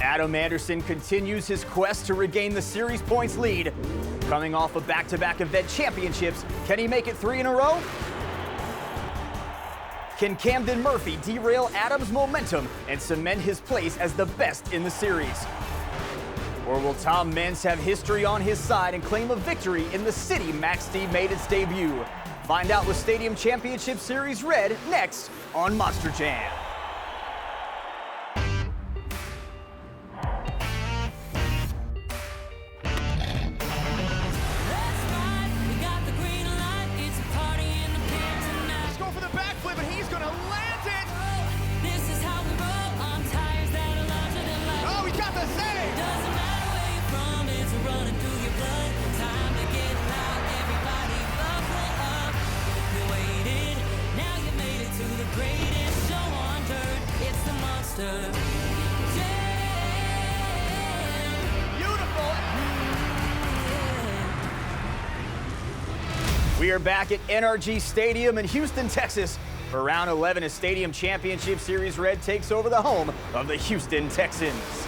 Adam Anderson continues his quest to regain the series points lead. Coming off of back-to-back event championships, can he make it 3 in a row? Can Camden Murphy derail Adam's momentum and cement his place as the best in the series? Or will Tom Meents have history on his side and claim a victory in the city Max D made its debut? Find out with Stadium Championship Series Red next on Monster Jam. We are back at NRG Stadium in Houston, Texas for round 11 as Stadium Championship Series Red takes over the home of the Houston Texans.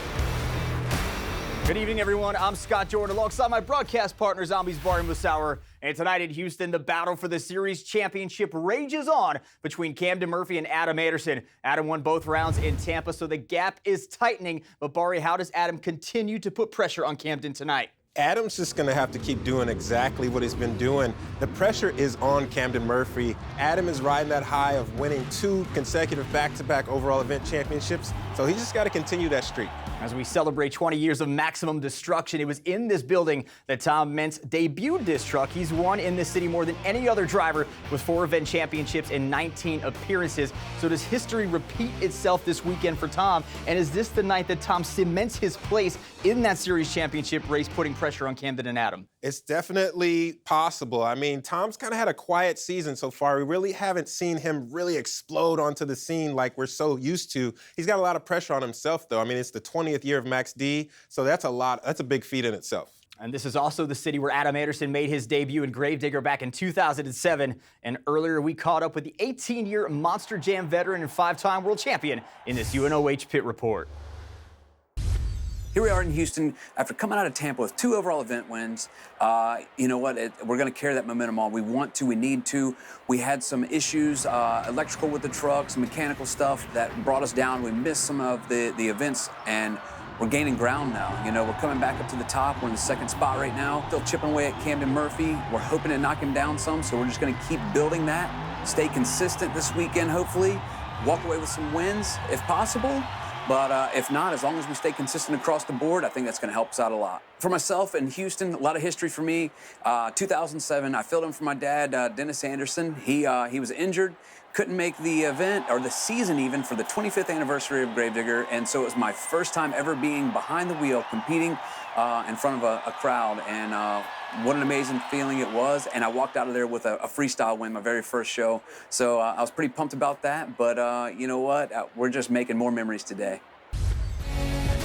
Good evening, everyone. I'm Scott Jordan alongside my broadcast partner, Zombies Bar and Musauer. And tonight in Houston, the battle for the series championship rages on between Camden Murphy and Adam Anderson. Adam won both rounds in Tampa, so the gap is tightening. But Bari, how does Adam continue to put pressure on Camden tonight? Adam's just going to have to keep doing exactly what he's been doing. The pressure is on Camden Murphy. Adam is riding that high of winning 2 consecutive back-to-back overall event championships, so he's just got to continue that streak. As we celebrate 20 years of maximum destruction, it was in this building that Tom Meents debuted this truck. He's won in this city more than any other driver with 4 event championships and 19 appearances. So does history repeat itself this weekend for Tom? And is this the night that Tom cements his place in that series championship race, putting pressure on Camden and Adam? It's definitely possible. I mean, Tom's kind of had a quiet season so far. We really haven't seen him really explode onto the scene like we're so used to. He's got a lot of pressure on himself, though. I mean, it's the 20th year of Max D, so that's a big feat in itself. And this is also the city where Adam Anderson made his debut in Gravedigger back in 2007. And earlier we caught up with the 18-year Monster Jam veteran and 5-time world champion in this UNOH Pit Report. Here we are in Houston after coming out of Tampa with 2 overall event wins. You know what? We're going to carry that momentum on. We want to. We need to. We had some issues, electrical with the trucks, mechanical stuff that brought us down. We missed some of the events, and we're gaining ground now. You know, we're coming back up to the top. We're in the 2nd spot right now. Still chipping away at Camden Murphy. We're hoping to knock him down some, so we're just going to keep building that. Stay consistent this weekend, hopefully. Walk away with some wins, if possible. But if not, as long as we stay consistent across the board, I think that's going to help us out a lot. For myself in Houston, a lot of history for me. 2007, I filled in for my dad, Dennis Anderson. He was injured, couldn't make the event, or the season even, for the 25th anniversary of Gravedigger, and so it was my first time ever being behind the wheel, competing in front of a crowd, and what an amazing feeling it was. And I walked out of there with a freestyle win, my very first show. So I was pretty pumped about that, but you know what? We're just making more memories today.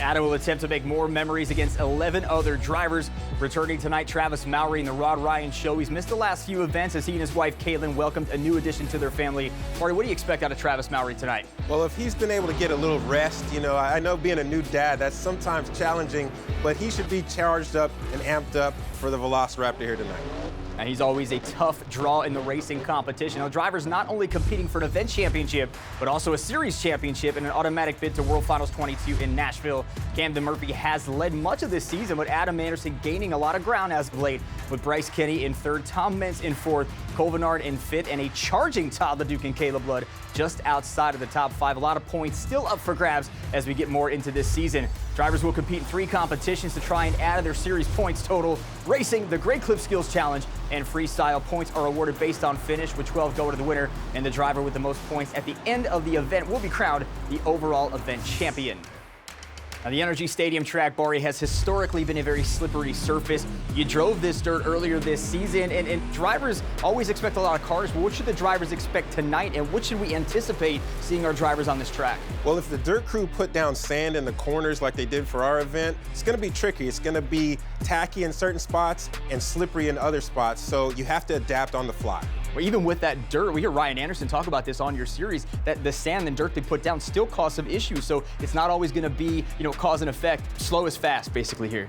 Adam will attempt to make more memories against 11 other drivers. Returning tonight, Travis Mowry in the Rod Ryan Show. He's missed the last few events as he and his wife, Caitlin, welcomed a new addition to their family. Marty, what do you expect out of Travis Mowry tonight? Well, if he's been able to get a little rest, you know, I know being a new dad, that's sometimes challenging, but he should be charged up and amped up for the Velociraptor here tonight. And he's always a tough draw in the racing competition. Now, drivers not only competing for an event championship, but also a series championship and an automatic bid to World Finals 22 in Nashville. Camden Murphy has led much of this season, but Adam Anderson gaining a lot of ground as of late, with Bryce Kenny in 3rd, Tom Meents in 4th, Colvinard in 5th, and a charging Todd LeDuc and Caleb Blood just outside of the top 5. A lot of points still up for grabs as we get more into this season. Drivers will compete in 3 competitions to try and add to their series points total. Racing, the Great Clip Skills Challenge, and freestyle. Points are awarded based on finish, with 12 go to the winner, and the driver with the most points at the end of the event will be crowned the overall event champion. Now, the NRG Stadium track, Bari, has historically been a very slippery surface. You drove this dirt earlier this season, and drivers always expect a lot of cars. But what should the drivers expect tonight, and what should we anticipate seeing our drivers on this track? Well, if the dirt crew put down sand in the corners like they did for our event, it's going to be tricky. It's going to be tacky in certain spots and slippery in other spots, so you have to adapt on the fly. Well, even with that dirt, we hear Ryan Anderson talk about this on your series, that the sand and dirt they put down still cause some issues. So it's not always going to be, cause and effect. Slow is fast, basically here.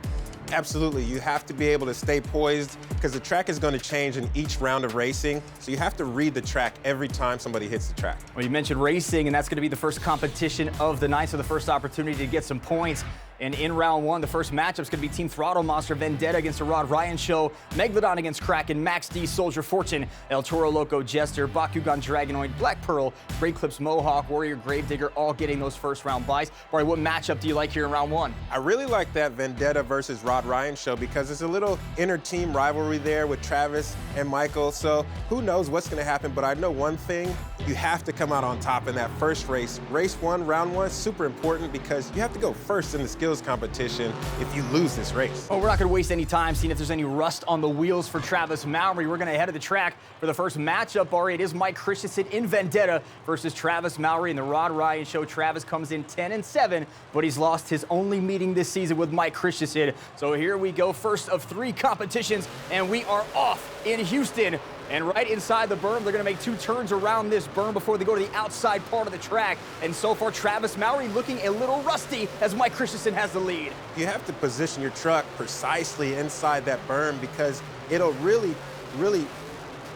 Absolutely. You have to be able to stay poised because the track is going to change in each round of racing. So you have to read the track every time somebody hits the track. Well, you mentioned racing, and that's going to be the first competition of the night, so the first opportunity to get some points. And in round one, the first matchup is going to be Team Throttle Monster Vendetta against the Rod Ryan Show, Megalodon against Kraken, Max D, Soldier Fortune, El Toro Loco, Jester, Bakugan Dragonoid, Black Pearl, Great Clips Mohawk, Warrior Gravedigger, all getting those first round buys. Barry, what matchup do you like here in round one? I really like that Vendetta versus Rod Ryan show because there's a little inter-team rivalry there with Travis and Michael. So who knows what's going to happen, but I know one thing. You have to come out on top in that first race. Race one, round one, super important because you have to go first in the skills competition if you lose this race. Well, we're not going to waste any time seeing if there's any rust on the wheels for Travis Mowry. We're going to head to the track for the first matchup, Ari. It is Mike Christensen in Vendetta versus Travis Mowry in the Rod Ryan Show. Travis comes in 10-7, but he's lost his only meeting this season with Mike Christensen. So here we go, first of three competitions, and we are off in Houston. And right inside the berm, they're going to make two turns around this berm before they go to the outside part of the track. And so far, Travis Mowry looking a little rusty as Mike Christensen has the lead. You have to position your truck precisely inside that berm because it'll really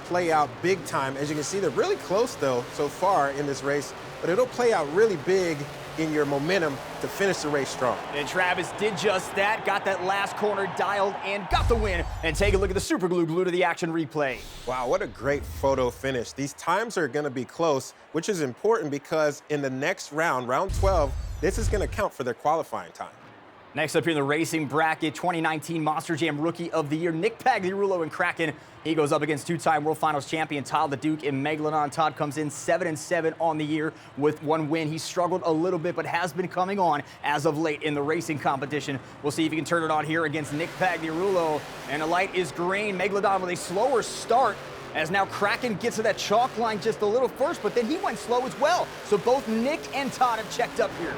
play out big time. As you can see, they're really close, though, so far in this race. But it'll play out really big in your momentum to finish the race strong. And Travis did just that, got that last corner dialed and got the win. And take a look at the super glue to the action replay. Wow, what a great photo finish. These times are gonna be close, which is important because in the next round, round 12, this is gonna count for their qualifying time. Next up here in the racing bracket, 2019 Monster Jam Rookie of the Year, Nick Pagliarulo in Kraken. He goes up against two-time World Finals champion Todd the Duke in Megalodon. Todd comes in 7-7 on the year with one win. He struggled a little bit, but has been coming on as of late in the racing competition. We'll see if he can turn it on here against Nick Pagliarulo. And the light is green. Megalodon with a slower start, as now Kraken gets to that chalk line just a little first, but then he went slow as well. So both Nick and Todd have checked up here.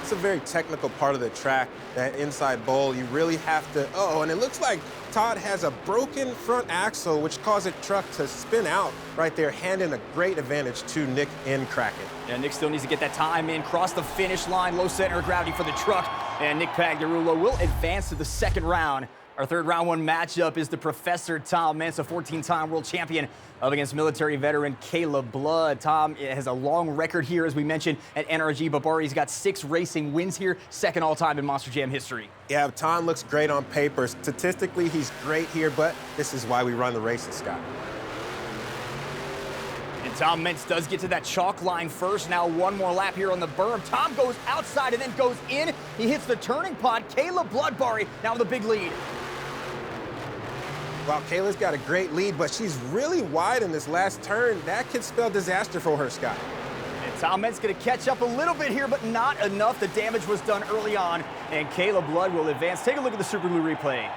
It's a very technical part of the track, that inside bowl. You really have to, and it looks like Todd has a broken front axle, which caused the truck to spin out right there, handing a great advantage to Nick in Kraken. Yeah, Nick still needs to get that time in, cross the finish line, low center of gravity for the truck, and Nick Pagliarulo will advance to the second round. Our third round one matchup is the Professor Tom Meents, a 14-time world champion, up against military veteran Caleb Blood. Tom has a long record here, as we mentioned, at NRG. He's got 6 racing wins here, second all-time in Monster Jam history. Yeah, Tom looks great on paper. Statistically, he's great here, but this is why we run the races, Scott. And Tom Meents does get to that chalk line first. Now one more lap here on the berm. Tom goes outside and then goes in. He hits the turning pod. Caleb Blood, now with a big lead. Wow, Kayla's got a great lead, but she's really wide in this last turn. That could spell disaster for her, Scott. And Tom Meents going to catch up a little bit here, but not enough. The damage was done early on, and Kayla Blood will advance. Take a look at the Super Glue replay.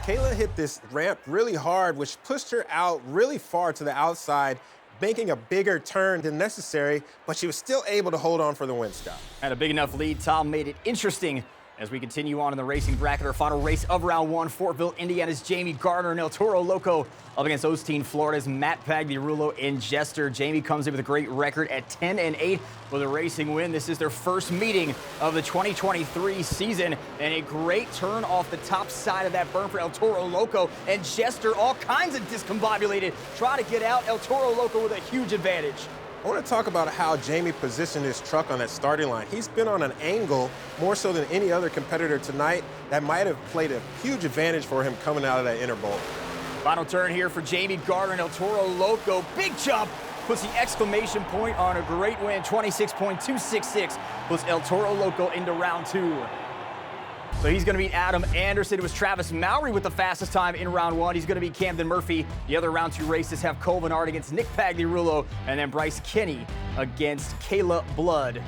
Kayla hit this ramp really hard, which pushed her out really far to the outside, making a bigger turn than necessary, but she was still able to hold on for the win, Scott. Had a big enough lead. Tom made it interesting. As we continue on in the racing bracket, our final race of round one, Fortville, Indiana's Jamie Gardner and El Toro Loco up against Osteen, Florida's Matt Pagliarulo and Jester. Jamie comes in with a great record at 10-8 with a racing win. This is their first meeting of the 2023 season, and a great turn off the top side of that berm for El Toro Loco, and Jester all kinds of discombobulated, try to get out. El Toro Loco with a huge advantage. I want to talk about how Jamie positioned his truck on that starting line. He's been on an angle more so than any other competitor tonight that might have played a huge advantage for him coming out of that inner bowl. Final turn here for Jamie Gardner and El Toro Loco. Big jump, puts the exclamation point on a great win. 26.266 puts El Toro Loco into round two. So he's going to beat Adam Anderson. It was Travis Mowry with the fastest time in round one. He's going to beat Camden Murphy. The other round two races have Colvin Art against Nick Pagliarulo, and then Bryce Kenny against Kayla Blood.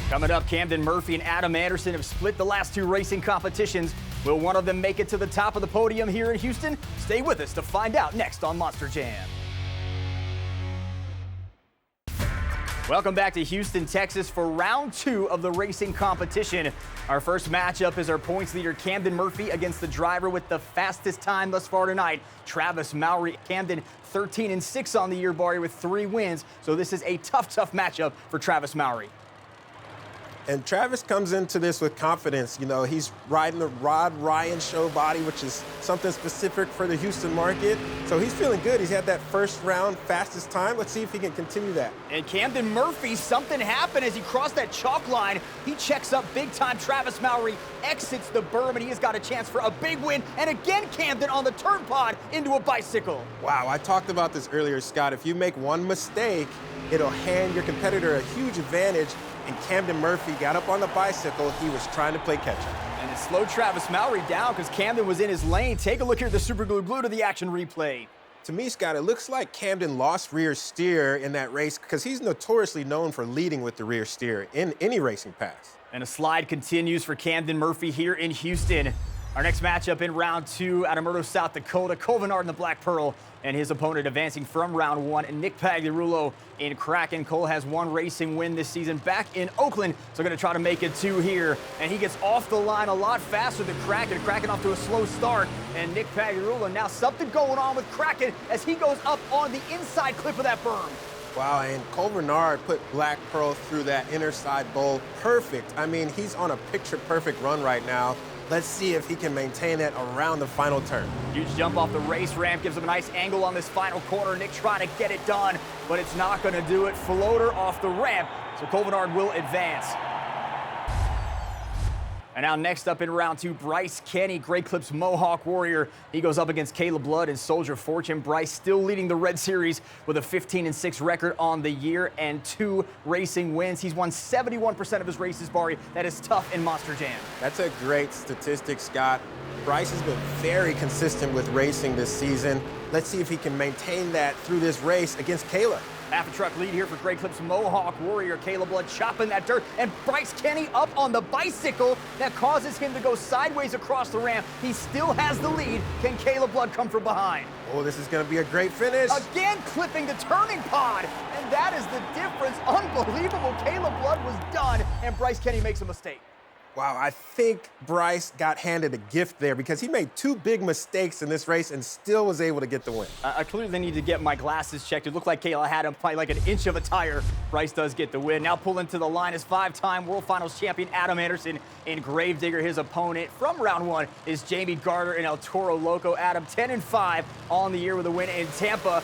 Coming up, Camden Murphy and Adam Anderson have split the last two racing competitions. Will one of them make it to the top of the podium here in Houston? Stay with us to find out next on Monster Jam. Welcome back to Houston, Texas for round 2 of the racing competition. Our first matchup is our points leader Camden Murphy against the driver with the fastest time thus far tonight, Travis Mowry. Camden 13-6 on the year, Barry, with 3 wins. So this is a tough matchup for Travis Mowry. And Travis comes into this with confidence. You know, he's riding the Rod Ryan show body, which is something specific for the Houston market. So he's feeling good. He's had that first round fastest time. Let's see if he can continue that. And Camden Murphy, something happened as he crossed that chalk line. He checks up big time. Travis Mowry exits the berm, and he has got a chance for a big win. And again, Camden on the turn pod into a bicycle. Wow, I talked about this earlier, Scott. If you make one mistake, it'll hand your competitor a huge advantage. And Camden Murphy got up on the bicycle. He was trying to play catch-up. And it slowed Travis Mowry down because Camden was in his lane. Take a look here at the Super Glue to the action replay. To me, Scott, it looks like Camden lost rear steer in that race because he's notoriously known for leading with the rear steer in any racing pass. And a slide continues for Camden Murphy here in Houston. Our next matchup in round 2 out of Murdo, South Dakota. Colvinard in the Black Pearl and his opponent advancing from round 1, Nick Pagliarulo in Kraken. Cole has 1 racing win this season back in Oakland, so going to try to make it 2 here. And he gets off the line a lot faster than Kraken. Kraken off to a slow start. And Nick Pagliarulo, now something going on with Kraken as he goes up on the inside clip of that berm. Wow, and Colvinard put Black Pearl through that inner side bowl perfect. I mean, he's on a picture-perfect run right now. Let's see if he can maintain it around the final turn. Huge jump off the race ramp, gives him a nice angle on this final corner. Nick trying to get it done, but it's not going to do it. Floater off the ramp, so Colvinard will advance. And now next up in round 2, Bryce Kenny, Great Clips Mohawk Warrior. He goes up against Caleb Blood and Soldier Fortune. Bryce still leading the Red Series with a 15-6 record on the year and 2 racing wins. He's won 71% of his races, Barry. That is tough in Monster Jam. That's a great statistic, Scott. Bryce has been very consistent with racing this season. Let's see if he can maintain that through this race against Caleb. Half a truck lead here for Great Clips Mohawk Warrior. Caleb Blood chopping that dirt. And Bryce Kenny up on the bicycle. That causes him to go sideways across the ramp. He still has the lead. Can Caleb Blood come from behind? Oh, this is going to be a great finish. Again, clipping the turning pod. And that is the difference. Unbelievable. Caleb Blood was done. And Bryce Kenny makes a mistake. Wow, I think Bryce got handed a gift there because he made 2 big mistakes in this race and still was able to get the win. I clearly need to get my glasses checked. It looked like Kayla had him probably like an inch of a tire. Bryce does get the win. Now pulling to the line is 5-time World Finals champion Adam Anderson in Gravedigger. His opponent from round 1 is Jamie Garner in El Toro Loco. Adam 10-5 on the year with a win in Tampa.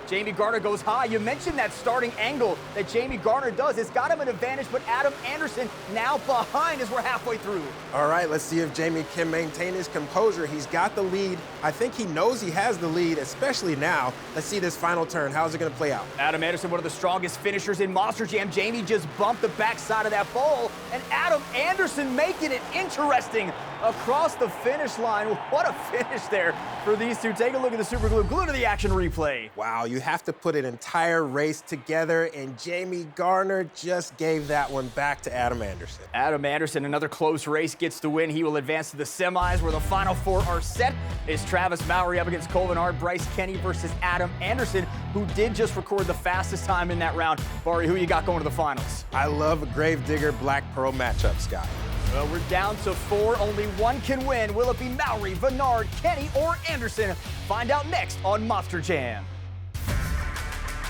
Jamie Garner goes high. You mentioned that starting angle that Jamie Garner does. It's got him an advantage, but Adam Anderson now behind as we're halfway through. All right, let's see if Jamie can maintain his composure. He's got the lead. I think he knows he has the lead, especially now. Let's see this final turn. How's it going to play out? Adam Anderson, one of the strongest finishers in Monster Jam. Jamie just bumped the backside of that bowl, and Adam Anderson making it interesting across the finish line. What a finish there for these two. Take a look at the Super Glue to the action replay. Wow, you have to put an entire race together, and Jamie Garner just gave that one back to Adam Anderson. Adam Anderson, another close race, gets the win. He will advance to the semis where the final 4 are set. It's Travis Mowry up against Colvinard, Bryce Kenny versus Adam Anderson, who did just record the fastest time in that round. Barry, who you got going to the finals? I love a Gravedigger Black Pearl matchup, Scott. Well, we're down to 4. Only one can win. Will it be Mowry, Vennard, Kenny, or Anderson? Find out next on Monster Jam.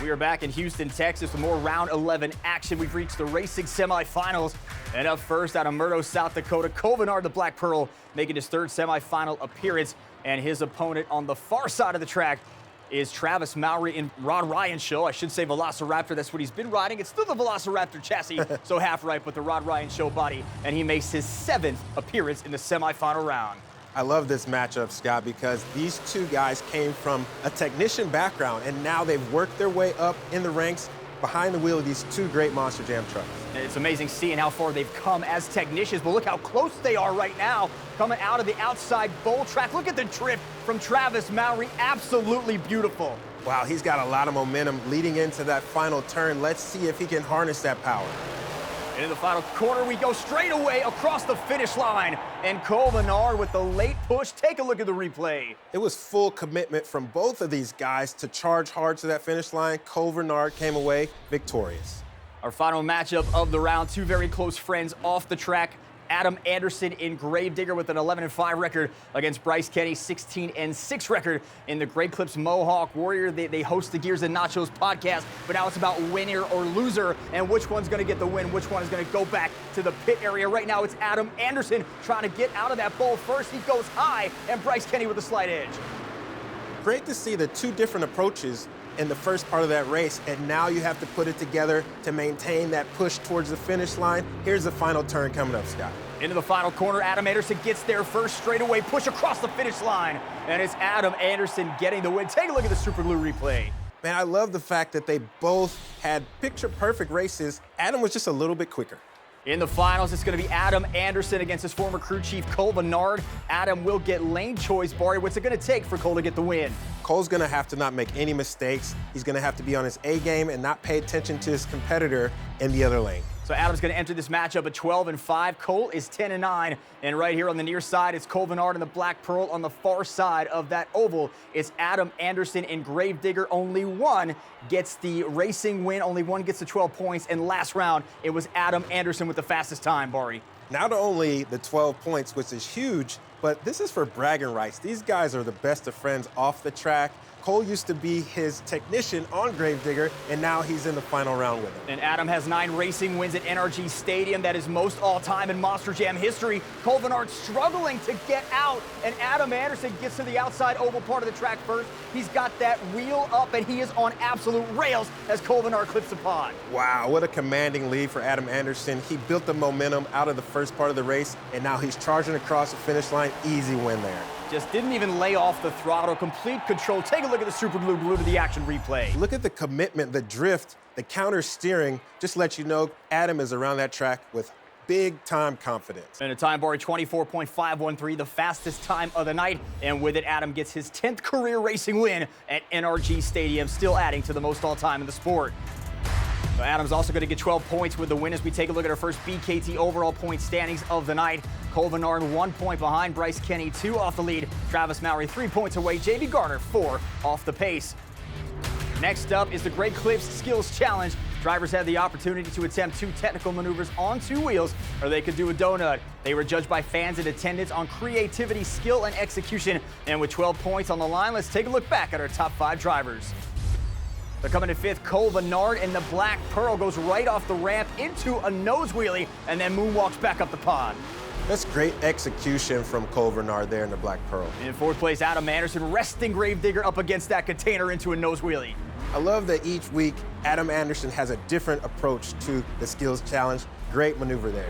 We are back in Houston, Texas with more round 11 action. We've reached the racing semifinals. And up first out of Murdo, South Dakota, Colvinard, the Black Pearl, making his 3rd semifinal appearance. And his opponent on the far side of the track is Travis Mowry in Rod Ryan show. I should say Velociraptor. That's what he's been riding. It's still the Velociraptor chassis, so half right, but the Rod Ryan show body. And he makes his 7th appearance in the semifinal round. I love this matchup, Scott, because these 2 guys came from a technician background, and now they've worked their way up in the ranks behind the wheel of these 2 great Monster Jam trucks. It's amazing seeing how far they've come as technicians, but look how close they are right now, coming out of the outside bowl track. Look at the drift from Travis Mowry. Absolutely beautiful. Wow, he's got a lot of momentum leading into that final turn. Let's see if he can harness that power. Into the final corner we go, straight away across the finish line. And Cole Menard with the late push. Take a look at the replay. It was full commitment from both of these guys to charge hard to that finish line. Cole Menard came away victorious. Our final matchup of the round, two very close friends off the track. Adam Anderson in Gravedigger with an 11-5 record against Bryce Kenny, 16-6 record in the Great Clips Mohawk Warrior. They host the Gears and Nachos podcast, but now it's about winner or loser and which one's going to get the win, which one is going to go back to the pit area. Right now it's Adam Anderson trying to get out of that bowl first. He goes high, and Bryce Kenny with a slight edge. Great to see the two different approaches in the first part of that race, and now you have to put it together to maintain that push towards the finish line. Here's the final turn coming up, Scott. Into the final corner, Adam Anderson gets there first, straightaway push across the finish line, and it's Adam Anderson getting the win. Take a look at the Super Glue replay. Man, I love the fact that they both had picture-perfect races. Adam was just a little bit quicker. In the finals, it's going to be Adam Anderson against his former crew chief, Cole Menard. Adam will get lane choice. Barry, what's it going to take for Cole to get the win? Cole's going to have to not make any mistakes. He's going to have to be on his A game and not pay attention to his competitor in the other lane. So Adam's going to enter this matchup at 12-5. Cole is 10-9. And right here on the near side, it's Cole Menard and the Black Pearl. On the far side of that oval, it's Adam Anderson in Gravedigger. Only one gets the racing win. Only one gets the 12 points. And last round, it was Adam Anderson with the fastest time, Barry. Not only the 12 points, which is huge, but this is for bragging rights. These guys are the best of friends off the track. Cole used to be his technician on Gravedigger, and now he's in the final round with him. And Adam has 9 racing wins at NRG Stadium. That is most all-time in Monster Jam history. Cole Menard struggling to get out, and Adam Anderson gets to the outside oval part of the track first. He's got that wheel up, and he is on absolute rails as Cole Menard clips the pod. Wow, what a commanding lead for Adam Anderson. He built the momentum out of the first part of the race, and now he's charging across the finish line. Easy win there. Just didn't even lay off the throttle, complete control. Take a look at the Super Glue Glue to the action replay. Look at the commitment, the drift, the counter steering. Just let you know Adam is around that track with big time confidence. And a time bar 24.513, the fastest time of the night. And with it, Adam gets his 10th career racing win at NRG Stadium, still adding to the most all-time in the sport. So Adam's also going to get 12 points with the win as we take a look at our first BKT overall point standings of the night. Cole Menard 1 point behind, Bryce Kenny 2 off the lead, Travis Mowry 3 points away, J.B. Garner 4 off the pace. Next up is the Great Clips Skills Challenge. Drivers had the opportunity to attempt 2 technical maneuvers on 2 wheels, or they could do a donut. They were judged by fans in attendance on creativity, skill, and execution. And with 12 points on the line, let's take a look back at our top 5 drivers. They're coming in 5th, Cole Menard, and the Black Pearl goes right off the ramp into a nose wheelie and then moonwalks back up the pod. That's great execution from Cole Menard there in the Black Pearl. In 4th place, Adam Anderson resting Gravedigger up against that container into a nose wheelie. I love that each week Adam Anderson has a different approach to the skills challenge. Great maneuver there.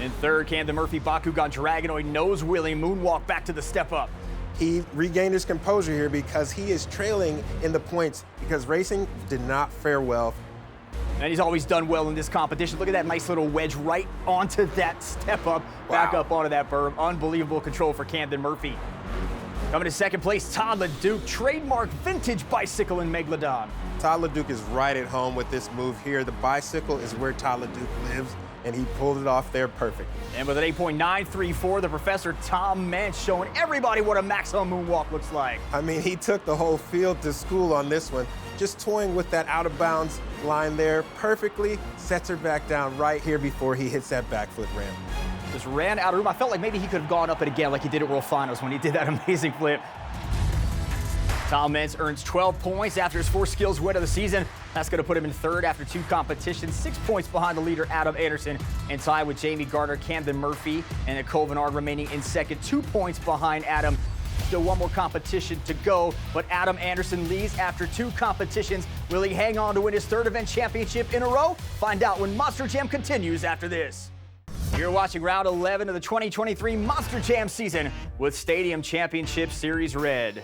In 3rd, Camden Murphy, Bakugan Dragonoid nose wheelie moonwalk back to the step up. He regained his composure here because he is trailing in the points because racing did not fare well. And he's always done well in this competition. Look at that nice little wedge right onto that step up, back up onto that berm. Unbelievable control for Camden Murphy. Coming to 2nd place, Todd LeDuc, trademark vintage bicycle in Megalodon. Todd LeDuc is right at home with this move here. The bicycle is where Todd LeDuc lives, and he pulled it off there perfect. And with an 8.934, the professor Tom Meents showing everybody what a maximum moonwalk looks like. I mean, he took the whole field to school on this one. Just toying with that out of bounds line there perfectly, sets her back down right here before he hits that back foot ramp. Just ran out of room. I felt like maybe he could have gone up it again like he did at World Finals when he did that amazing flip. Tom Meents earns 12 points after his 4 skills win of the season. That's going to put him in 3rd after 2 competitions, 6 points behind the leader, Adam Anderson, and tied with Jamie Gardner, Camden Murphy, and Cole Menard remaining in 2nd, 2 points behind Adam. Still 1 more competition to go, but Adam Anderson leads after 2 competitions. Will he hang on to win his 3rd event championship in a row? Find out when Monster Jam continues after this. You're watching round 11 of the 2023 Monster Jam season with Stadium Championship Series Red.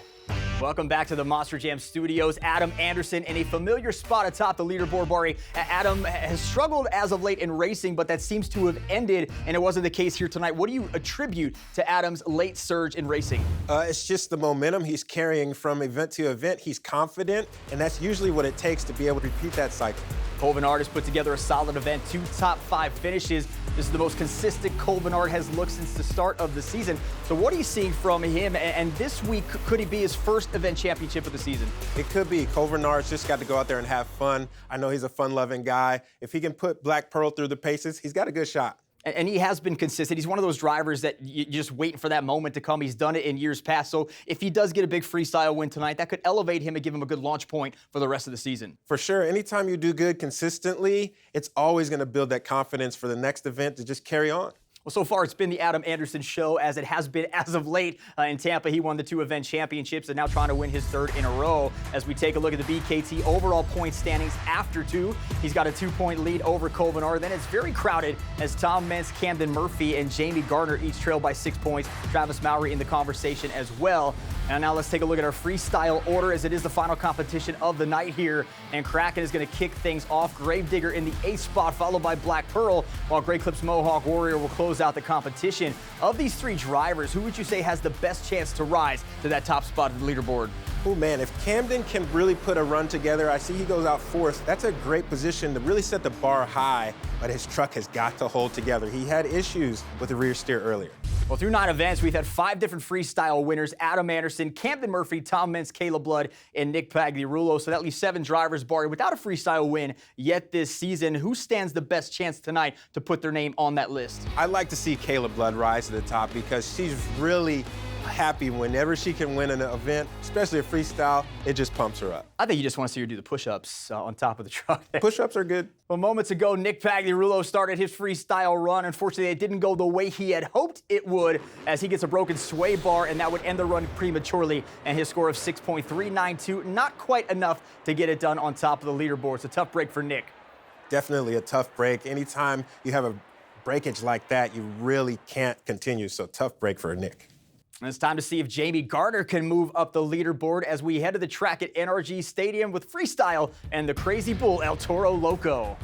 Welcome back to the Monster Jam studios. Adam Anderson in a familiar spot atop the leaderboard, Barry. Adam has struggled as of late in racing, but that seems to have ended, and it wasn't the case here tonight. What do you attribute to Adam's late surge in racing? It's just the momentum he's carrying from event to event. He's confident, and that's usually what it takes to be able to repeat that cycle. Colvinard has put together a solid event, 2 top 5 finishes. This is the most consistent Colvinard has looked since the start of the season. So what are you seeing from him? And this week, could he be his first event championship of the season? It could be. Colvinard's just got to go out there and have fun. I know he's a fun-loving guy. If he can put Black Pearl through the paces, he's got a good shot. And he has been consistent. He's one of those drivers that you're just waiting for that moment to come. He's done it in years past. So if he does get a big freestyle win tonight, that could elevate him and give him a good launch point for the rest of the season. For sure. Anytime you do good consistently, it's always going to build that confidence for the next event to just carry on. Well, so far it's been the Adam Anderson show, as it has been as of late. In Tampa, he won the 2 event championships and now trying to win his 3rd in a row. As we take a look at the BKT overall point standings after 2, he's got a 2-point lead over Colvinard. Then it's very crowded as Tom Meents, Camden Murphy, and Jamie Gardner each trail by 6 points. Travis Mowry in the conversation as well. And now let's take a look at our freestyle order, as it is the final competition of the night here. And Kraken is going to kick things off. Gravedigger in the 8th spot, followed by Black Pearl, while Grey Clips Mohawk Warrior will close out the competition. Of these 3 drivers, who would you say has the best chance to rise to that top spot of the leaderboard? Oh, man, if Camden can really put a run together, I see he goes out 4th. That's a great position to really set the bar high, but his truck has got to hold together. He had issues with the rear steer earlier. Well, through 9 events, we've had 5 different freestyle winners: Adam Anderson, Camden Murphy, Tom Meents, Caleb Blood, and Nick Pagliarulo. So that leaves 7 drivers, Barry, without a freestyle win yet this season. Who stands the best chance tonight to put their name on that list? I'd like to see Caleb Blood rise to the top because she's really happy whenever she can win an event, especially a freestyle. It just pumps her up. I think you just want to see her do the push-ups on top of the truck. Push-ups are good. Well, moments ago, Nick Pagliarulo started his freestyle run. Unfortunately, it didn't go the way he had hoped it would, as he gets a broken sway bar, and that would end the run prematurely. And his score of 6.392, not quite enough to get it done on top of the leaderboard. It's a tough break for Nick. Definitely a tough break. Anytime you have a breakage like that, you really can't continue. So tough break for Nick. And it's time to see if Jamie Gardner can move up the leaderboard as we head to the track at NRG Stadium with freestyle and the crazy bull El Toro Loco.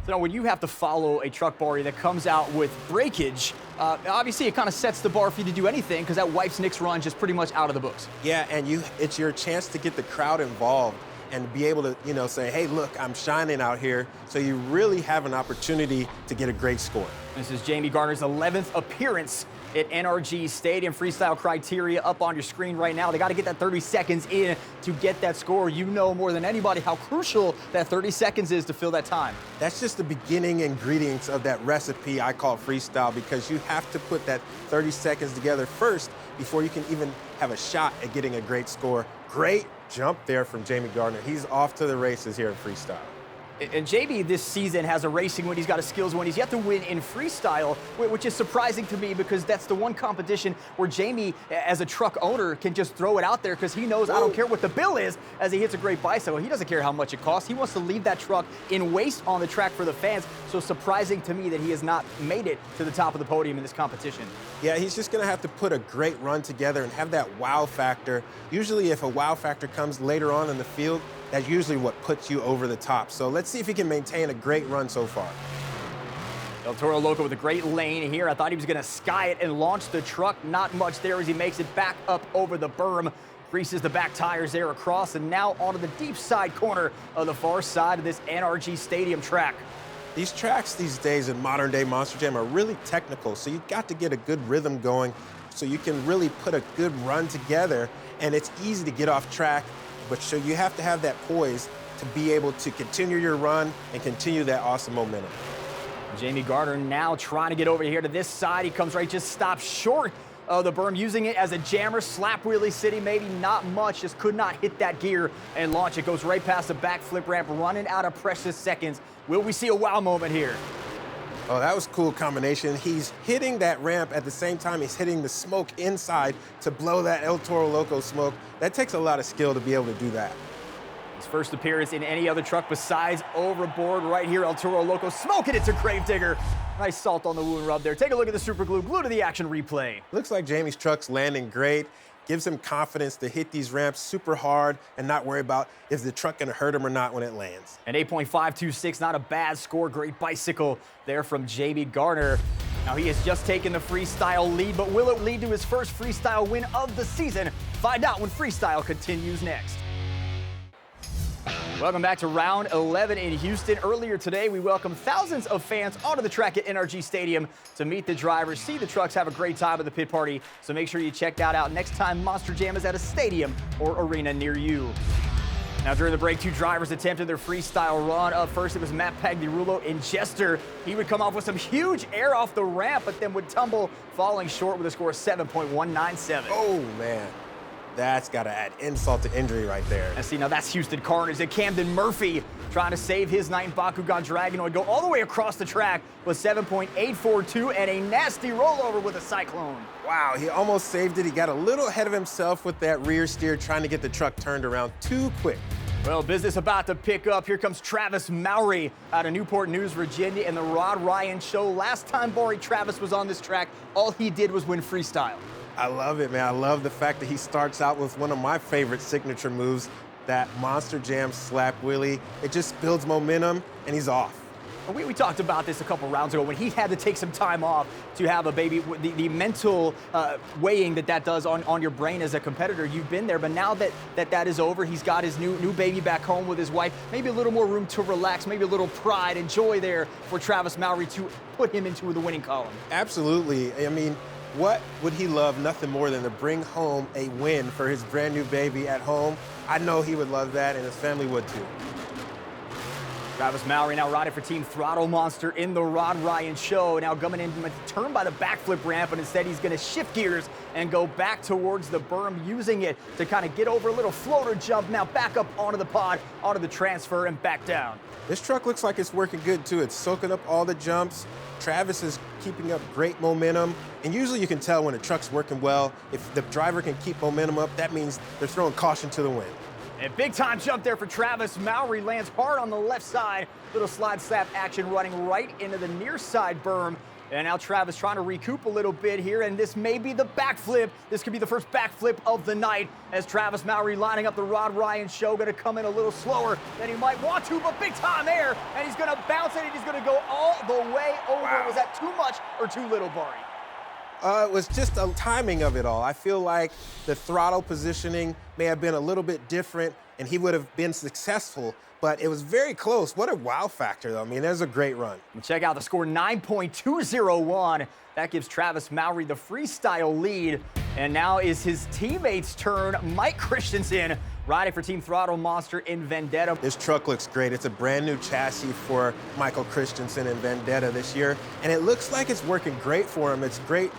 So now when you have to follow a truck, Barry, that comes out with breakage, obviously it kind of sets the bar for you to do anything, because that wipes Nick's run just pretty much out of the books. Yeah, and it's your chance to get the crowd involved and be able to, say, hey, look, I'm shining out here. So you really have an opportunity to get a great score. This is Jamie Gardner's 11th appearance at NRG Stadium. Freestyle criteria up on your screen right now. They got to get that 30 seconds in to get that score. You know more than anybody how crucial that 30 seconds is to fill that time. That's just the beginning ingredients of that recipe I call freestyle, because you have to put that 30 seconds together first before you can even have a shot at getting a great score. Great jump there from Jamie Gardner. He's off to the races here in freestyle. And JB this season has a racing win, he's got a skills win. He's yet to win in freestyle, which is surprising to me, because that's the one competition where Jamie, as a truck owner, can just throw it out there, because he knows, I don't care what the bill is, as he hits a great bicycle. He doesn't care how much it costs. He wants to leave that truck in waste on the track for the fans. So surprising to me that he has not made it to the top of the podium in this competition. Yeah, he's just going to have to put a great run together and have that wow factor. Usually if a wow factor comes later on in the field, that's usually what puts you over the top. So let's see if he can maintain a great run so far. El Toro Loco with a great lane here. I thought he was going to sky it and launch the truck. Not much there as he makes it back up over the berm. Greases the back tires there across, and now onto the deep side corner of the far side of this NRG Stadium track. These tracks these days in modern day Monster Jam are really technical, so you've got to get a good rhythm going so you can really put a good run together, and it's easy to get off track. But so you have to have that poise to be able to continue your run and continue that awesome momentum. Jamie Gardner now trying to get over here to this side. He comes right, just stops short of the berm, using it as a jammer. Slap wheelie city, maybe not much, just could not hit that gear and launch. It goes right past the backflip ramp, running out of precious seconds. Will we see a wow moment here? Oh, that was a cool combination. He's hitting that ramp at the same time he's hitting the smoke inside to blow that El Toro Loco smoke. That takes a lot of skill to be able to do that. His first appearance in any other truck besides overboard right here. El Toro Loco smoking it to Gravedigger. Nice salt on the wound rub there. Take a look at the super glue. Glue to the action replay. Looks like Jamie's truck's landing great. Gives him confidence to hit these ramps super hard and not worry about is the truck gonna hurt him or not when it lands. An 8.526, not a bad score. Great bicycle there from Jamie Gardner. Now he has just taken the freestyle lead, but will it lead to his first freestyle win of the season? Find out when freestyle continues next. Welcome back to round 11 in Houston. Earlier today, we welcomed thousands of fans onto the track at NRG Stadium to meet the drivers, see the trucks, have a great time at the pit party. So make sure you check that out next time Monster Jam is at a stadium or arena near you. Now, during the break, two drivers attempted their freestyle run. Up first, it was Matt Pagliarulo in Jester. He would come off with some huge air off the ramp, but then would tumble, falling short with a score of 7.197. Oh, man. That's got to add insult to injury right there. And see, now that's Houston Carnage. And Camden Murphy trying to save his night in Bakugan Dragonoid. Go all the way across the track with 7.842 and a nasty rollover with a cyclone. Wow, he almost saved it. He got a little ahead of himself with that rear steer, trying to get the truck turned around too quick. Well, business about to pick up. Here comes Travis Mowry out of Newport News, Virginia, and the Rod Ryan Show. Last time Bari Travis was on this track, all he did was win freestyle. I love it, man. I love the fact that he starts out with one of my favorite signature moves, that Monster Jam slap wheelie. It just builds momentum, and he's off. We talked about this a couple rounds ago when he had to take some time off to have a baby. The mental weighing that does on your brain as a competitor, you've been there. But now that is over, he's got his new baby back home with his wife. Maybe a little more room to relax, maybe a little pride and joy there for Travis Mowry to put him into the winning column. Absolutely. I mean, what would he love nothing more than to bring home a win for his brand new baby at home? I know he would love that, and his family would too. Travis Mowry now riding for Team Throttle Monster in the Rod Ryan Show. Now coming in to turn by the backflip ramp, but instead he's going to shift gears and go back towards the berm, using it to kind of get over a little floater jump. Now back up onto the pod, onto the transfer, and back down. This truck looks like it's working good too. It's soaking up all the jumps. Travis is keeping up great momentum. And usually you can tell when a truck's working well. If the driver can keep momentum up, that means they're throwing caution to the wind. And big time jump there for Travis Mowry. Lands hard on the left side. Little slide slap action running right into the near side berm. And now Travis trying to recoup a little bit here, and this may be the backflip. This could be the first backflip of the night as Travis Mowry lining up the Rod Ryan Show. Going to come in a little slower than he might want to, but big time air, and he's going to bounce it, and he's going to go all the way over. Wow. Was that too much or too little, Bari? It was just the timing of it all. I feel like the throttle positioning may have been a little bit different, and he would have been successful, but it was very close. What a wow factor, though. I mean, there's a great run. Check out the score, 9.201. That gives Travis Mowry the freestyle lead, and now is his teammate's turn. Mike Christensen riding for Team Throttle Monster in Vendetta. This truck looks great. It's a brand new chassis for Michael Christensen in Vendetta this year, and it looks like it's working great for him. It's great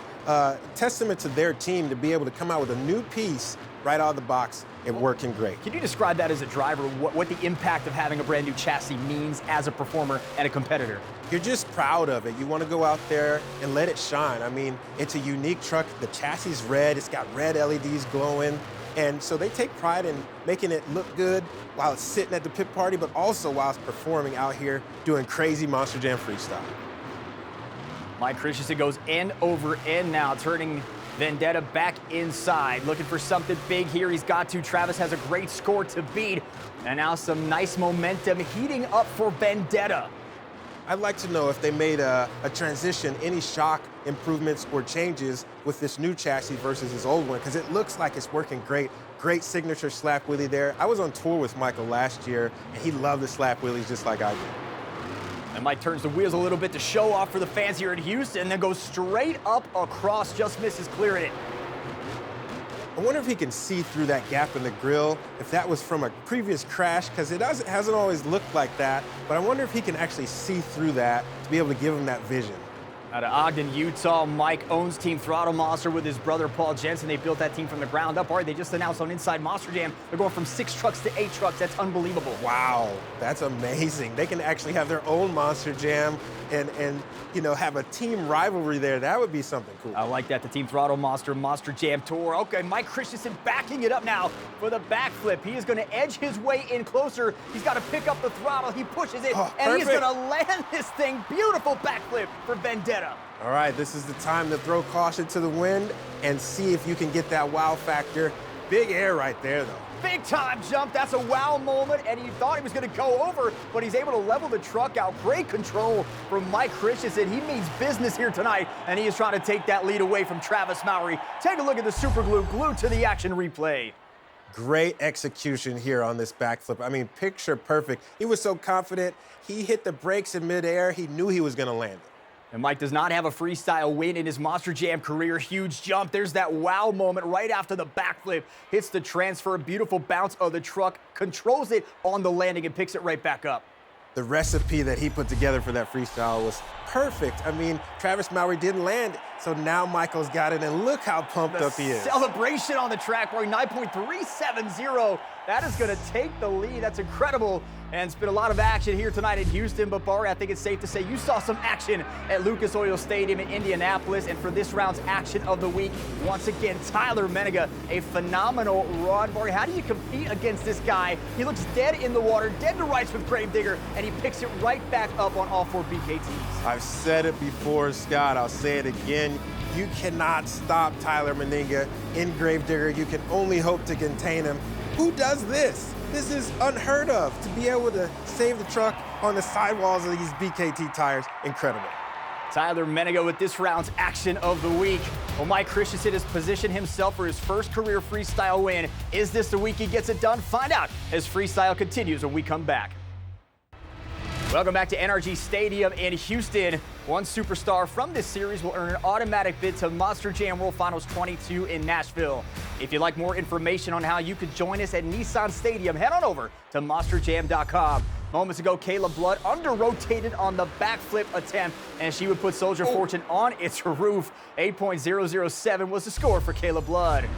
testament to their team to be able to come out with a new piece right out of the box and working great. Can you describe that as a driver, what the impact of having a brand new chassis means as a performer and a competitor? You're just proud of it. You want to go out there and let it shine. I mean, it's a unique truck. The chassis is red. It's got red LEDs glowing. And so they take pride in making it look good while it's sitting at the pit party, but also while it's performing out here doing crazy Monster Jam freestyle. Mike Christensen goes end over end now, turning Vendetta back inside. Looking for something big here. He's got to. Travis has a great score to beat. And now some nice momentum heating up for Vendetta. I'd like to know if they made a transition, any shock improvements or changes with this new chassis versus his old one, because it looks like it's working great. Great signature slap wheelie there. I was on tour with Michael last year, and he loved the slap wheelies just like I did. And Mike turns the wheels a little bit to show off for the fans here in Houston, then goes straight up across, just misses clearing it. I wonder if he can see through that gap in the grill, if that was from a previous crash, because it hasn't always looked like that, but I wonder if he can actually see through that to be able to give him that vision. Out of Ogden, Utah, Mike owns Team Throttle Monster with his brother Paul Jensen. They built that team from the ground up. All right, they just announced on Inside Monster Jam, they're going from 6 trucks to 8 trucks. That's unbelievable. Wow, that's amazing. They can actually have their own Monster Jam and you know, have a team rivalry there. That would be something cool. I like that, the Team Throttle Monster Jam Tour. Okay, Mike Christensen backing it up now for the backflip. He is going to edge his way in closer. He's got to pick up the throttle. He pushes it, and he's going to land this thing. Beautiful backflip for Vendetta. All right, this is the time to throw caution to the wind and see if you can get that wow factor. Big air right there, though. Big time jump. That's a wow moment, and he thought he was going to go over, but he's able to level the truck out. Great control from Mike Christensen. He means business here tonight, and he is trying to take that lead away from Travis Mowry. Take a look at the super glue glued to the action replay. Great execution here on this backflip. I mean, picture perfect. He was so confident. He hit the brakes in midair. He knew he was going to land it. And Mike does not have a freestyle win in his Monster Jam career. Huge jump. There's that wow moment right after the backflip. Hits the transfer, beautiful bounce of the truck, controls it on the landing and picks it right back up. The recipe that he put together for that freestyle was perfect. I mean, Travis Mowry didn't land, so now Michael's got it, and look how pumped up he is. Celebration on the track, Roy, 9.370. That is going to take the lead. That's incredible. And it's been a lot of action here tonight in Houston, but Bari, I think it's safe to say you saw some action at Lucas Oil Stadium in Indianapolis. And for this round's action of the week, once again, Tyler Menega, a phenomenal run. Bari, how do you compete against this guy? He looks dead in the water, dead to rights with Gravedigger, and he picks it right back up on all 4 BKTs. I've said it before, Scott. I'll say it again. You cannot stop Tyler Menega in Gravedigger. You can only hope to contain him. Who does this? This is unheard of. To be able to save the truck on the sidewalls of these BKT tires, incredible. Tyler Menega with this round's action of the week. Well, Mike Christensen has positioned himself for his first career freestyle win. Is this the week he gets it done? Find out as freestyle continues when we come back. Welcome back to NRG Stadium in Houston. One superstar from this series will earn an automatic bid to Monster Jam World Finals 22 in Nashville. If you'd like more information on how you could join us at Nissan Stadium, head on over to monsterjam.com. Moments ago, Kayla Blood under-rotated on the backflip attempt, and she would put Soldier Fortune on its roof. 8.007 was the score for Kayla Blood.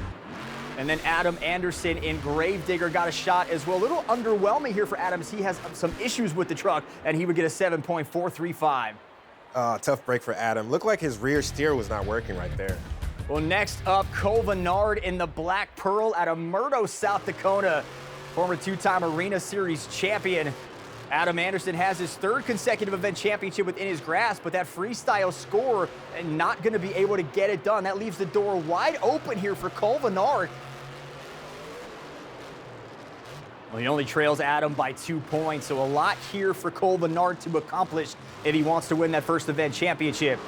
And then Adam Anderson in Gravedigger got a shot as well. A little underwhelming here for Adams. He has some issues with the truck, and he would get a 7.435. Tough break for Adam. Looked like his rear steer was not working right there. Well, next up, Cole Vennard in the Black Pearl out of Murdo, South Dakota. Former 2-time Arena Series champion. Adam Anderson has his 3rd consecutive event championship within his grasp, but that freestyle score and not going to be able to get it done. That leaves the door wide open here for Cole Vennard. Well, he only trails Adam by 2 points, so a lot here for Cole Vennard to accomplish if he wants to win that first event championship.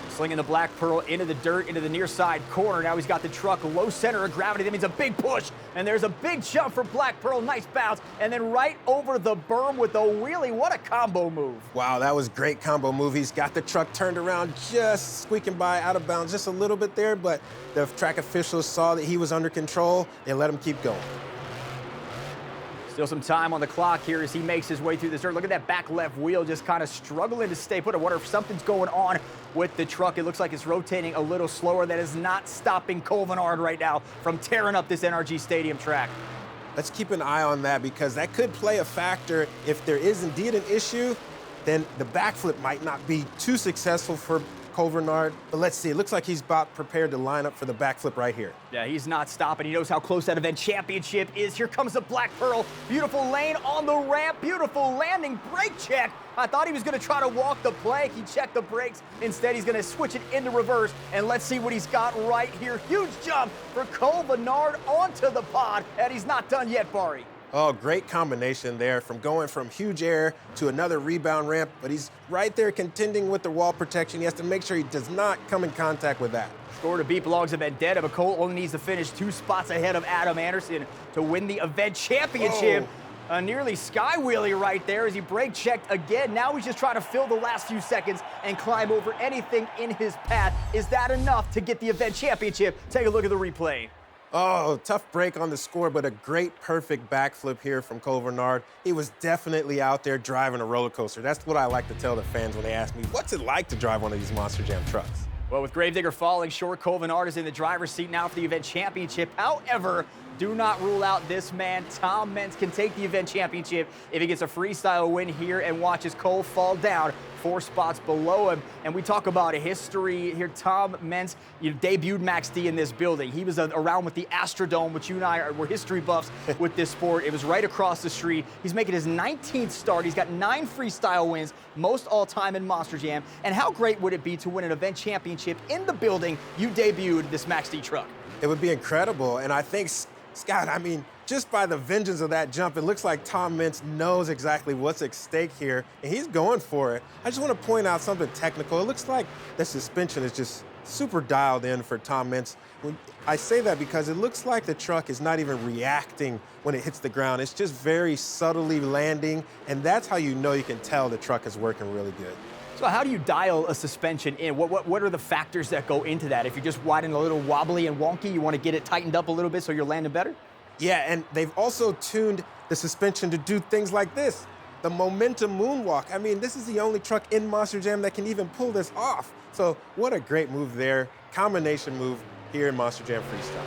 Slinging the Black Pearl into the dirt, into the near side corner. Now he's got the truck low center of gravity. That means a big push, and there's a big jump for Black Pearl. Nice bounce, and then right over the berm with a wheelie. What a combo move. Wow, that was great combo move. He's got the truck turned around, just squeaking by out of bounds just a little bit there, but the track officials saw that he was under control and let him keep going. Still some time on the clock here as he makes his way through this dirt. Look at that back left wheel just kind of struggling to stay put. I wonder if something's going on with the truck. It looks like it's rotating a little slower. That is not stopping Cole Vennard right now from tearing up this NRG Stadium track. Let's keep an eye on that because that could play a factor. If there is indeed an issue, then the backflip might not be too successful for Cole Vennard. But let's see, it looks like he's about prepared to line up for the backflip right here. Yeah, he's not stopping. He knows how close that event championship is. Here comes the Black Pearl. Beautiful lane on the ramp. Beautiful landing. Brake check. I thought he was going to try to walk the plank. He checked the brakes. Instead, he's going to switch it into reverse. And let's see what he's got right here. Huge jump for Cole Vennard onto the pod. And he's not done yet, Bari. Oh, great combination there from going from huge air to another rebound ramp, but he's right there contending with the wall protection. He has to make sure he does not come in contact with that. Score to beat belongs to Vendetta, but Cole only needs to finish 2 spots ahead of Adam Anderson to win the event championship. Oh. A nearly sky wheelie right there as he brake checked again. Now he's just trying to fill the last few seconds and climb over anything in his path. Is that enough to get the event championship? Take a look at the replay. Oh, tough break on the score, but a great, perfect backflip here from Cole Vennard. He was definitely out there driving a roller coaster. That's what I like to tell the fans when they ask me, what's it like to drive one of these Monster Jam trucks? Well, with Gravedigger falling short, Cole Vennard is in the driver's seat now for the event championship. However, do not rule out this man. Tom Meents can take the event championship if he gets a freestyle win here and watches Cole fall down 4 spots below him. And we talk about a history here. Tom Meents, debuted Max D in this building. He was around with the Astrodome, which you and I were history buffs with this sport. It was right across the street. He's making his 19th start. He's got 9 freestyle wins, most all-time in Monster Jam. And how great would it be to win an event championship in the building you debuted this Max D truck? It would be incredible, and I think, Scott, I mean, just by the vengeance of that jump, it looks like Tom Meents knows exactly what's at stake here, and he's going for it. I just want to point out something technical. It looks like the suspension is just super dialed in for Tom Meents. I say that because it looks like the truck is not even reacting when it hits the ground. It's just very subtly landing, and that's how you know, you can tell the truck is working really good. So how do you dial a suspension in? What are the factors that go into that? If you're just wide and a little wobbly and wonky, you want to get it tightened up a little bit so you're landing better? Yeah, and they've also tuned the suspension to do things like this. The momentum moonwalk. I mean, this is the only truck in Monster Jam that can even pull this off. So what a great move there. Combination move here in Monster Jam Freestyle.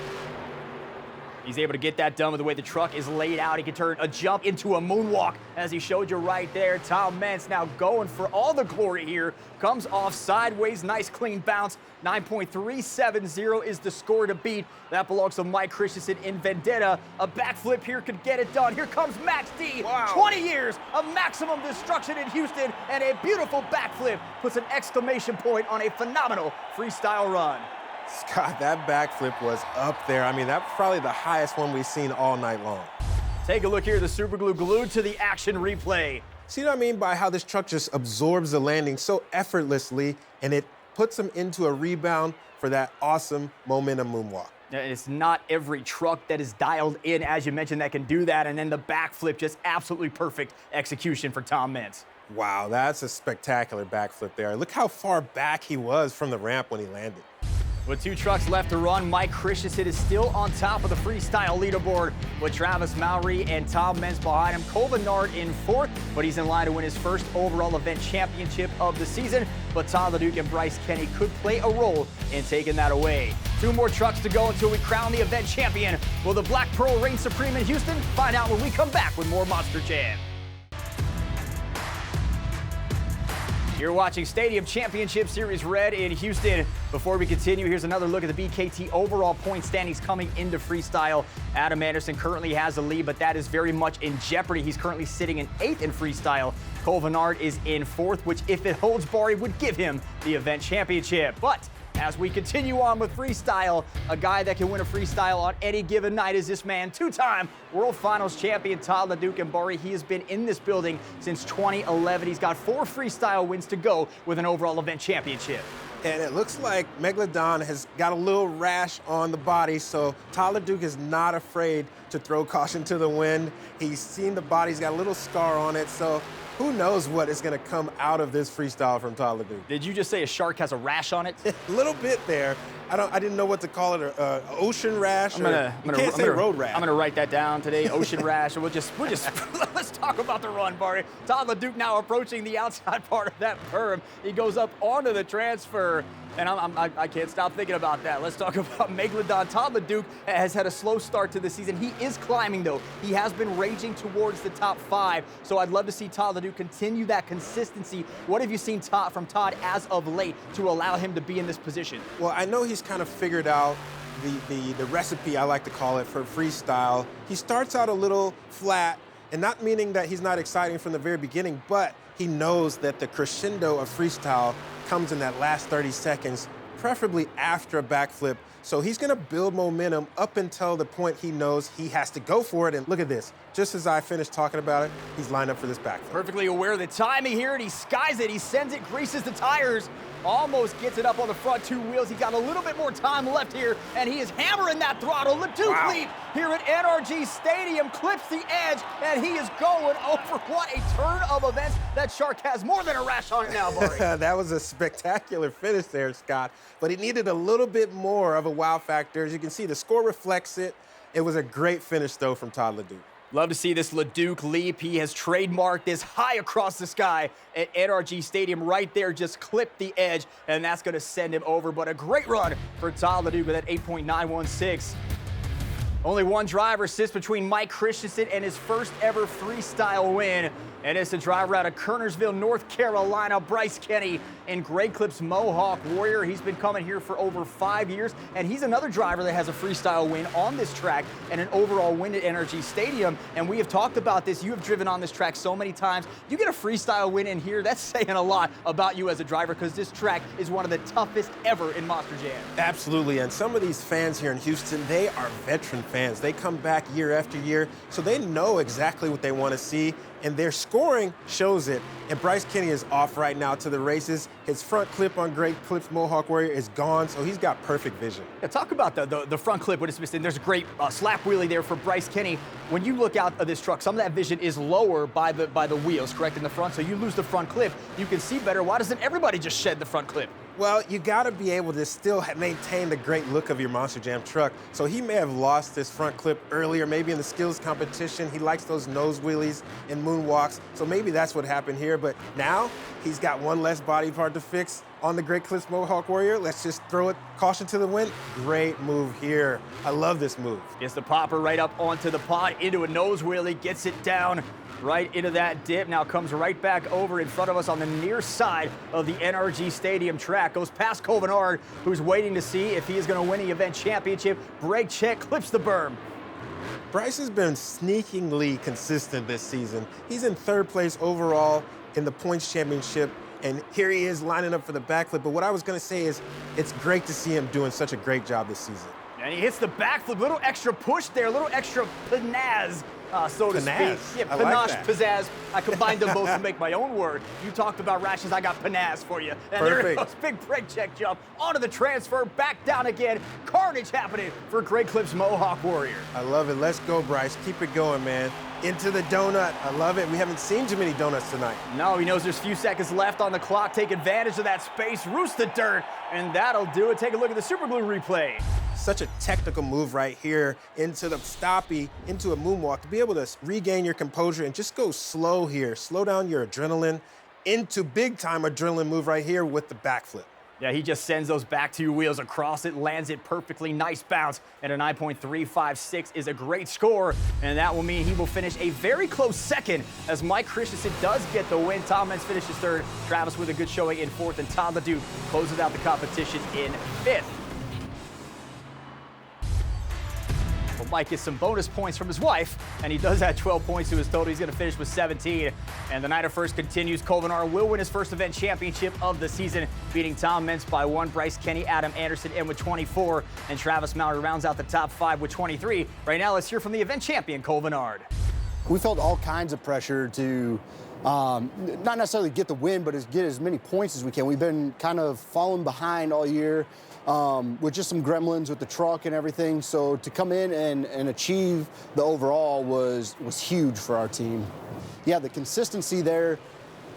He's able to get that done with the way the truck is laid out. He can turn a jump into a moonwalk, as he showed you right there. Tom Meents now going for all the glory here. Comes off sideways, nice clean bounce. 9.370 is the score to beat. That belongs to Mike Christensen in Vendetta. A backflip here could get it done. Here comes Max D. Wow. 20 years of maximum destruction in Houston, and a beautiful backflip puts an exclamation point on a phenomenal freestyle run. Scott, that backflip was up there. I mean, that's probably the highest one we've seen all night long. Take a look here, the super glue glued to the action replay. See what I mean by how this truck just absorbs the landing so effortlessly, and it puts him into a rebound for that awesome momentum moonwalk. It's not every truck that is dialed in, as you mentioned, that can do that. And then the backflip, just absolutely perfect execution for Tom Meents. Wow, that's a spectacular backflip there. Look how far back he was from the ramp when he landed. With 2 trucks left to run, Mike Christensen is still on top of the freestyle leaderboard with Travis Mowry and Tom Meents behind him. Cole Bernard in 4th, but he's in line to win his first overall event championship of the season. But Todd LeDuc and Bryce Kenny could play a role in taking that away. 2 more trucks to go until we crown the event champion. Will the Black Pearl reign supreme in Houston? Find out when we come back with more Monster Jam. You're watching Stadium Championship Series Red in Houston. Before we continue, here's another look at the BKT overall point standings coming into freestyle. Adam Anderson currently has the lead, but that is very much in jeopardy. He's currently sitting in 8th in freestyle. Cole Bernard is in 4th, which, if it holds, Bari would give him the event championship. But as we continue on with freestyle, a guy that can win a freestyle on any given night is this man, 2-time World Finals champion Todd LeDuc and Bari. He has been in this building since 2011. He's got 4 freestyle wins to go with an overall event championship. And it looks like Megalodon has got a little rash on the body, so Todd LeDuc is not afraid to throw caution to the wind. He's seen the body, he's got a little scar on it, so who knows what is going to come out of this freestyle from Todd LeDuc. Did you just say a shark has a rash on it? A little bit there. I didn't know what to call it. Ocean rash. I'm gonna road rash. I'm gonna write that down today. Ocean rash. We'll just let's talk about the run, Bari. Todd LeDuc now approaching the outside part of that berm. He goes up onto the transfer. And I can't stop thinking about that. Let's talk about Megalodon. Todd LeDuc has had a slow start to the season. He is climbing, though. He has been raging towards the top 5. So I'd love to see Todd LeDuc continue that consistency. What have you seen from Todd as of late to allow him to be in this position? Well, I know he's kind of figured out the recipe, I like to call it, for freestyle. He starts out a little flat, and not meaning that he's not exciting from the very beginning, but he knows that the crescendo of freestyle comes in that last 30 seconds, preferably after a backflip. So he's gonna build momentum up until the point he knows he has to go for it. And look at this, just as I finished talking about it, he's lined up for this backflip. Perfectly aware of the timing here, and he skies it. He sends it, greases the tires, almost gets it up on the front 2 wheels. He's got a little bit more time left here, and he is hammering that throttle. LeDuc leap here at NRG Stadium, clips the edge, and he is going over. What a turn of events. That shark has more than a rash on it now, Bari. That was a spectacular finish there, Scott. But he needed a little bit more of a wow factor. As you can see, the score reflects it. It was a great finish, though, from Todd LeDuc. Love to see this LeDuc leap. He has trademarked this high across the sky at NRG Stadium right there, just clipped the edge, and that's going to send him over. But a great run for Todd LeDuc with that 8.916. Only one driver sits between Mike Christensen and his first ever freestyle win. And it's the driver out of Kernersville, North Carolina, Bryce Kenny in Great Clips Mohawk Warrior. He's been coming here for over 5 years, and he's another driver that has a freestyle win on this track and an overall win at NRG Stadium. And we have talked about this. You have driven on this track so many times. You get a freestyle win in here, that's saying a lot about you as a driver, because this track is one of the toughest ever in Monster Jam. Absolutely, and some of these fans here in Houston, they are veteran fans. They come back year after year, so they know exactly what they want to see, and their scoring shows it. And Bryce Kenny is off right now to the races. His front clip on Great Clips Mohawk Warrior is gone, so he's got perfect vision. Yeah, talk about the front clip when it's missing. There's a great slap wheelie there for Bryce Kenny. When you look out of this truck, some of that vision is lower by the wheels, correct, in the front, so you lose the front clip. You can see better. Why doesn't everybody just shed the front clip? Well, you got to be able to still maintain the great look of your Monster Jam truck. So he may have lost this front clip earlier, maybe in the skills competition. He likes those nose wheelies and moonwalks, so maybe that's what happened here. But now he's got one less body part to fix on the Great Clips Mohawk Warrior. Let's just throw it, caution to the wind. Great move here. I love this move. Gets the popper right up onto the pod, into a nose wheelie, gets it down right into that dip. Now comes right back over in front of us on the near side of the NRG Stadium track. Goes past Covenard, who's waiting to see if he is going to win the event championship. Brake check, clips the berm. Bryce has been sneakingly consistent this season. He's in third place overall in the points championship, and here he is lining up for the backflip. But what I was going to say is it's great to see him doing such a great job this season. And he hits the backflip, little extra push there, little extra pizzazz, so to speak. Yeah, panache, like pizzazz. I combined them both to make my own word. You talked about rashes, I got panaz for you. And perfect. There goes, big brake check jump, onto the transfer, back down again. Carnage happening for Great Clips Mohawk Warrior. I love it. Let's go, Bryce. Keep it going, man. Into the donut. I love it. We haven't seen too many donuts tonight. No, he knows there's a few seconds left on the clock. Take advantage of that space, roost the dirt, and that'll do it. Take a look at the super glue replay. Such a technical move right here into the stoppie, into a moonwalk, to be able to regain your composure and just go slow here. Slow down your adrenaline into big time adrenaline move right here with the backflip. Yeah, he just sends those back two wheels across it, lands it perfectly. Nice bounce, and a 9.356 is a great score, and that will mean he will finish a very close second as Mike Christensen does get the win. Tom Meents finishes third, Travis with a good showing in fourth, and Todd LeDuc closes out the competition in fifth. Well, Mike gets some bonus points from his wife, and he does add 12 points to his total. He's going to finish with 17. And the night of first continues. Covenard will win his first event championship of the season, beating Tom Meents by 1. Bryce Kenny, Adam Anderson in with 24, and Travis Maurer rounds out the top 5 with 23. Right now, let's hear from the event champion, Covenard. We felt all kinds of pressure to not necessarily get the win, but get as many points as we can. We've been kind of falling behind all year with just some gremlins with the truck and everything. So to come in and achieve the overall was huge for our team. Yeah, the consistency there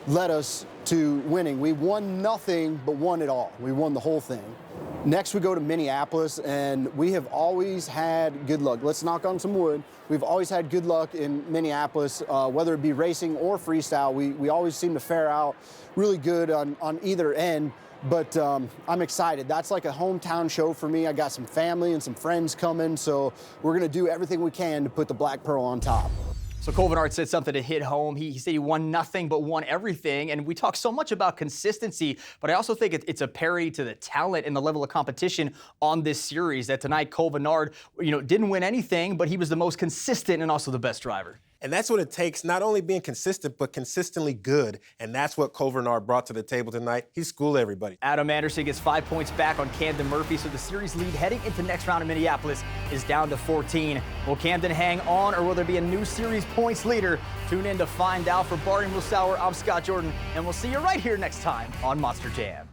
led us to winning. We won nothing, but won it all. We won the whole thing. Next, we go to Minneapolis, and we have always had good luck. Let's knock on some wood. We've always had good luck in Minneapolis, whether it be racing or freestyle. We always seem to fare out really good on either end. But I'm excited. That's like a hometown show for me. I got some family and some friends coming, so we're going to do everything we can to put the Black Pearl on top. So Covenard said something to hit home. He said he won nothing but won everything. And we talk so much about consistency, but I also think it's a parity to the talent and the level of competition on this series that tonight Covenard, didn't win anything, but he was the most consistent and also the best driver. And that's what it takes, not only being consistent, but consistently good. And that's what Covenard brought to the table tonight. He schooled everybody. Adam Anderson gets 5 points back on Camden Murphy, so the series lead heading into next round in Minneapolis is down to 14. Will Camden hang on, or will there be a new series points leader? Tune in to find out. For Barney Mulsauer, I'm Scott Jordan, and we'll see you right here next time on Monster Jam.